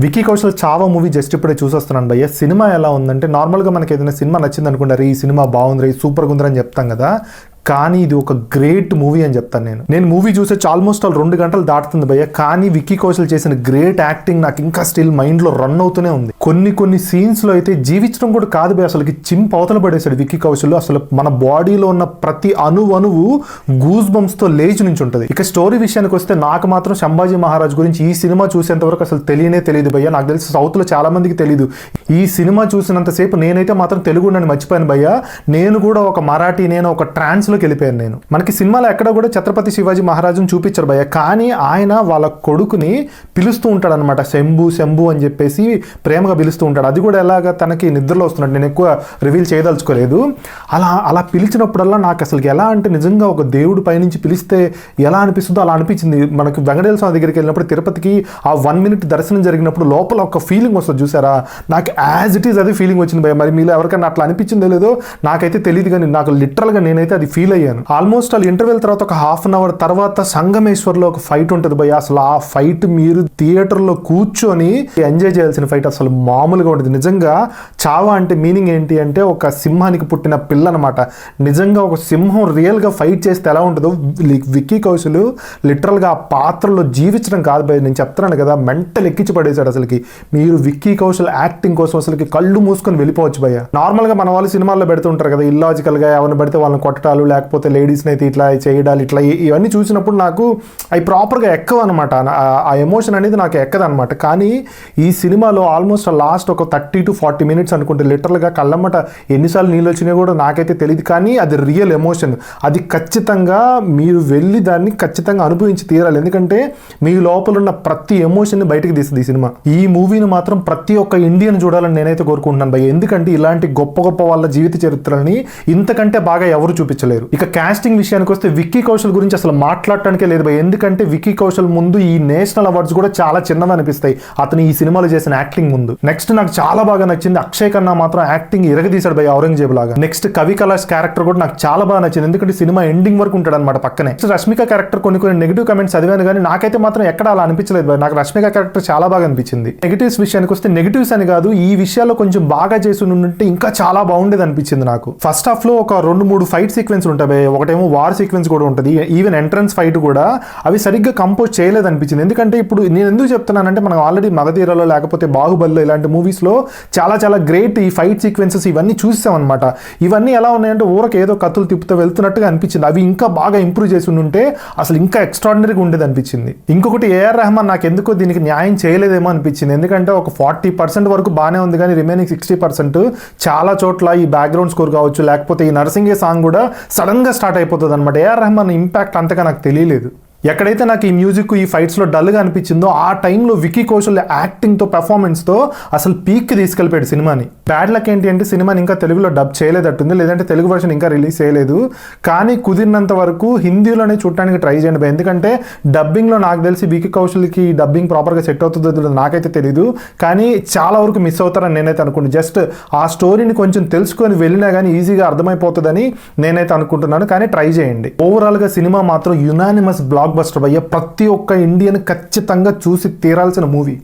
Vicky Kaushal Chhaava movie just ఇప్పుడే చూసొస్తున్నాను భయ్య. Cinema ఎలా ఉందంటే నార్మల్గా మనకి ఏదైనా సినిమా నచ్చింది అనుకుంటారు, ఈ సినిమా బాగుంది, సూపర్గా ఉందని చెప్తాం కదా, కానీ ఇది ఒక గ్రేట్ మూవీ అని చెప్తాను. నేను మూవీ చూసే ఆల్మోస్ట్ 2 గంటలు దాటుతుంది భయ్య, కానీ విక్కీ కౌశల్ చేసిన గ్రేట్ యాక్టింగ్ నాకు ఇంకా స్టిల్ మైండ్లో రన్ అవుతూనే ఉంది. కొన్ని సీన్స్లో అయితే జీవించడం కూడా కాదు భయ్య, అసలుకి చింప్ అవతల పడేశాడు విక్కీ కౌశల్. అసలు మన బాడీలో ఉన్న ప్రతి అణువు గూస్ బంప్స్తో లేచి నుంచి ఉంటుంది. ఇక స్టోరీ విషయానికి వస్తే నాకు మాత్రం సంభాజీ మహారాజ్ గురించి ఈ సినిమా చూసేంత వరకు అసలు తెలియదు భయ్య. నాకు తెలిసి సౌత్లో చాలా మందికి తెలియదు. ఈ సినిమా చూసినంతసేపు నేనైతే మాత్రం తెలుగు మర్చిపోయాను భయ్య. నేను కూడా ఒక మరాఠీ, నేను ఒక ట్రాన్స్లోకి వెళ్ళిపోయాను. నేను మనకి సినిమాలో ఎక్కడ కూడా ఛత్రపతి శివాజీ మహారాజును చూపించారు భయ్య, కానీ ఆయన వాళ్ళ కొడుకుని పిలుస్తూ ఉంటాడు అనమాట, శంభు అని చెప్పేసి ప్రేమగా పిలుస్తూ ఉంటాడు. అది కూడా ఎలాగ తనకి నిద్రలో వస్తున్నాడు, నేను ఎక్కువ రివీల్ చేయదలుచుకోలేదు. అలా పిలిచినప్పుడల్లా నాకు అసలు ఎలా అంటే నిజంగా ఒక దేవుడు పైనుంచి పిలిస్తే ఎలా అనిపిస్తుందో అలా అనిపించింది. మనకి వెంకటేశ్వర స్వామి దగ్గరికి వెళ్ళినప్పుడు తిరుపతికి ఆ 1 minute దర్శనం జరిగినప్పుడు లోపల ఒక ఫీలింగ్ వస్తుంది చూసారా, నాకు యాజ్ ఇట్ ఈస్ అదే ఫీలింగ్ వచ్చింది భయ్య. మరి మీలో ఎవరికైనా అట్లా అనిపించిందో లేదో నాకైతే తెలియదు, కానీ నాకు లిటరల్గా నేనైతే అది ఫీల్ అయ్యాను. ఆల్మోస్ట్ వాళ్ళ ఇంటర్వెల్ తర్వాత ఒక 1/2 hour తర్వాత సంగమేశ్వర్లో ఒక ఫైట్ ఉంటుంది భయ్య. అసలు ఆ ఫైట్ మీరు థియేటర్లో కూర్చొని ఎంజాయ్ చేయాల్సిన ఫైట్, అసలు మామూలుగా ఉంటుంది. నిజంగా చావా అంటే మీనింగ్ ఏంటి అంటే ఒక సింహానికి పుట్టిన పిల్ల అనమాట. నిజంగా ఒక సింహం రియల్గా ఫైట్ చేస్తే ఎలా ఉంటుందో విక్కీ కౌశల్ లిటరల్గా ఆ పాత్రలో జీవించడం కాదు భయ్య, నేను చెప్తున్నాను కదా, మెంటల్ ఎక్కించి పడేశాడు. అసలుకి మీరు విక్కీ కౌశల్ యాక్టింగ్ కోసం అసలుకి కళ్ళు మూసుకొని వెళ్ళిపోవచ్చు భయ్య. నార్మల్గా మన వాళ్ళు సినిమాల్లో పెడుతుంటారు కదా, ఇల్లాజికల్గా ఎవరిని పడితే వాళ్ళని కొట్టడాలు, లేకపోతే లేడీస్ని అయితే ఇట్లా చేయడాలు, ఇట్లా ఇవన్నీ చూసినప్పుడు నాకు అవి ప్రాపర్గా ఎక్కవు అనమాట. ఆ ఎమోషన్ అనేది నాకు ఎక్కదనమాట. కానీ ఈ సినిమాలో ఆల్మోస్ట్ లాస్ట్ ఒక 30 to 40 minutes అనుకుంటే లిటరల్గా కళ్ళమ్మట ఎన్నిసార్లు నీళ్ళు వచ్చినాయి కూడా నాకైతే తెలియదు, కానీ అది రియల్ ఎమోషన్. అది ఖచ్చితంగా మీరు వెళ్ళి దాన్ని ఖచ్చితంగా అనుభవించి తీరాలి, ఎందుకంటే మీ లోపల ఉన్న ప్రతి ఎమోషన్ని బయటకు తీస్తుంది ఈ సినిమా. ఈ మూవీని మాత్రం ప్రతి ఒక్క ఇండియన్ చూడాలని నేనైతే కోరుకుంటున్నాను భయ్య, ఎందుకంటే ఇలాంటి గొప్ప వాళ్ళ జీవిత చరిత్రని ఇంతకంటే బాగా ఎవరు చూపించలేరు. ఇక కాస్టింగ్ విషయానికి వస్తే విక్కీ కౌశల్ గురించి అసలు మాట్లాడటానికే లేదు భయ్య, ఎందుకంటే విక్కీ కౌశల్ ముందు ఈ నేషనల్ అవార్డ్స్ కూడా చాలా చిన్నవి అనిపిస్తాయి అతను ఈ సినిమాలో చేసిన యాక్టింగ్ ముందు. నెక్స్ట్ నాకు చాలా బాగా నచ్చింది అక్షయ్ ఖన్నా మాత్రం యాక్టింగ్ ఇరగదీశాడు భయ్య, ఔరంగజేబు లాగా. నెక్స్ట్ కవి కైలాష్ క్యారెక్టర్ కూడా నాకు చాలా బాగా నచ్చింది, ఎందుకంటే సినిమా ఎండింగ్ వరకు ఉంటాడు అనమాట పక్కనే. రష్మిక క్యారెక్టర్ కొన్ని నెగిటివ్ కమెంట్స్ చదివాను, కానీ నాకైతే మాత్రం ఎక్కడ అలా అనిపించలేదు భయ్య. నాకు రష్మిక క్యారెక్టర్ చాలా బాగా అనిపించింది. నెగిటివ్స్ విషయానికి వస్తే నెగిటివ్స్ అని కాదు, ఈ విషయాల్లో కొంచెం బాగా చేసి ఉంటే ఇంకా చాలా బాగుండేది అనిపించింది నాకు. ఫస్ట్ హాఫ్ లో ఒక 2-3 ఫైట్ సీక్వెన్స్ ఉంటాయి, ఒకటేమో వార్ సీక్వెన్స్ కూడా ఉంటుంది, ఈవెన్ ఎంట్రన్స్ ఫైట్ కూడా అవి సరిగ్గా కంపోజ్ చేయలేదు అనిపించింది. ఎందుకంటే ఇప్పుడు నేను ఎందుకు చెప్తున్నానంటే మనం ఆల్రెడీ మగధీరలో లేకపోతే బాహుబలిలో ఇలాంటి మూవీస్లో చాలా గ్రేట్ ఈ ఫైట్ సీక్వెన్సెస్ ఇవన్నీ చూసాం అనమాట. ఇవన్నీ ఎలా ఉన్నాయంటే ఊరక ఏదో కత్తులు తిప్పుతూ వెళ్తున్నట్టుగా అనిపించింది. అవి ఇంకా బాగా ఇంప్రూవ్ చేసి ఉంటే అసలు ఇంకా ఎక్స్ట్రాడినరీగా ఉండేది అనిపించింది. ఇంకొకటి ఏఆర్ రెహమాన్ నాకు ఎందుకో దీనికి న్యాయం చేయలేదేమో అనిపించింది, ఎందుకంటే ఒక 40% వరకు బాగానే ఉంది, కానీ రిమైనింగ్ 60% చాలా చోట్ల ఈ బ్యాక్గ్రౌండ్ స్కోర్ కావచ్చు, లేకపోతే ఈ నర్సింగే సాంగ్ కూడా సడన్ గా స్టార్ట్ అయిపోతుంది అనమాట. ఏఆర్ రెహమాన్ ఇంపాక్ట్ అంతగా నాకు తెలియలేదు. ఎక్కడైతే నాకు ఈ మ్యూజిక్ ఈ ఫైట్స్లో డల్గా అనిపించిందో ఆ టైంలో విక్కీ కౌశల్ యాక్టింగ్తో పెర్ఫార్మెన్స్తో అసలు పీక్కి తీసుకెళ్ళిపోయాడు సినిమాని. బ్యాడ్ లక్ ఏంటి అంటే సినిమాని ఇంకా తెలుగులో డబ్ చేయలేదట్టుంది, లేదంటే తెలుగు వర్షన్ ఇంకా రిలీజ్ చేయలేదు. కానీ కుదిరినంత వరకు హిందీలోనే చూడటానికి ట్రై చేయండి, ఎందుకంటే డబ్బింగ్లో నాకు తెలిసి విక్కీ కౌశల్కి డబ్బింగ్ ప్రాపర్గా సెట్ అవుతుందో నాకైతే తెలీదు, కానీ చాలా వరకు మిస్ అవుతారని నేనైతే అనుకుంటున్నాను. జస్ట్ ఆ స్టోరీని కొంచెం తెలుసుకొని వెళ్ళినా కానీ ఈజీగా అర్థమైపోతుందని నేనైతే అనుకుంటున్నాను, కానీ ట్రై చేయండి. ఓవరాల్గా సినిమా మాత్రం యునానిమస్ బ్లాక్ బస్టర్ భయ్య, ప్రతి ఒక్క ఇండియన్ ఖచ్చితంగా చూసి తీరాల్సిన మూవీ.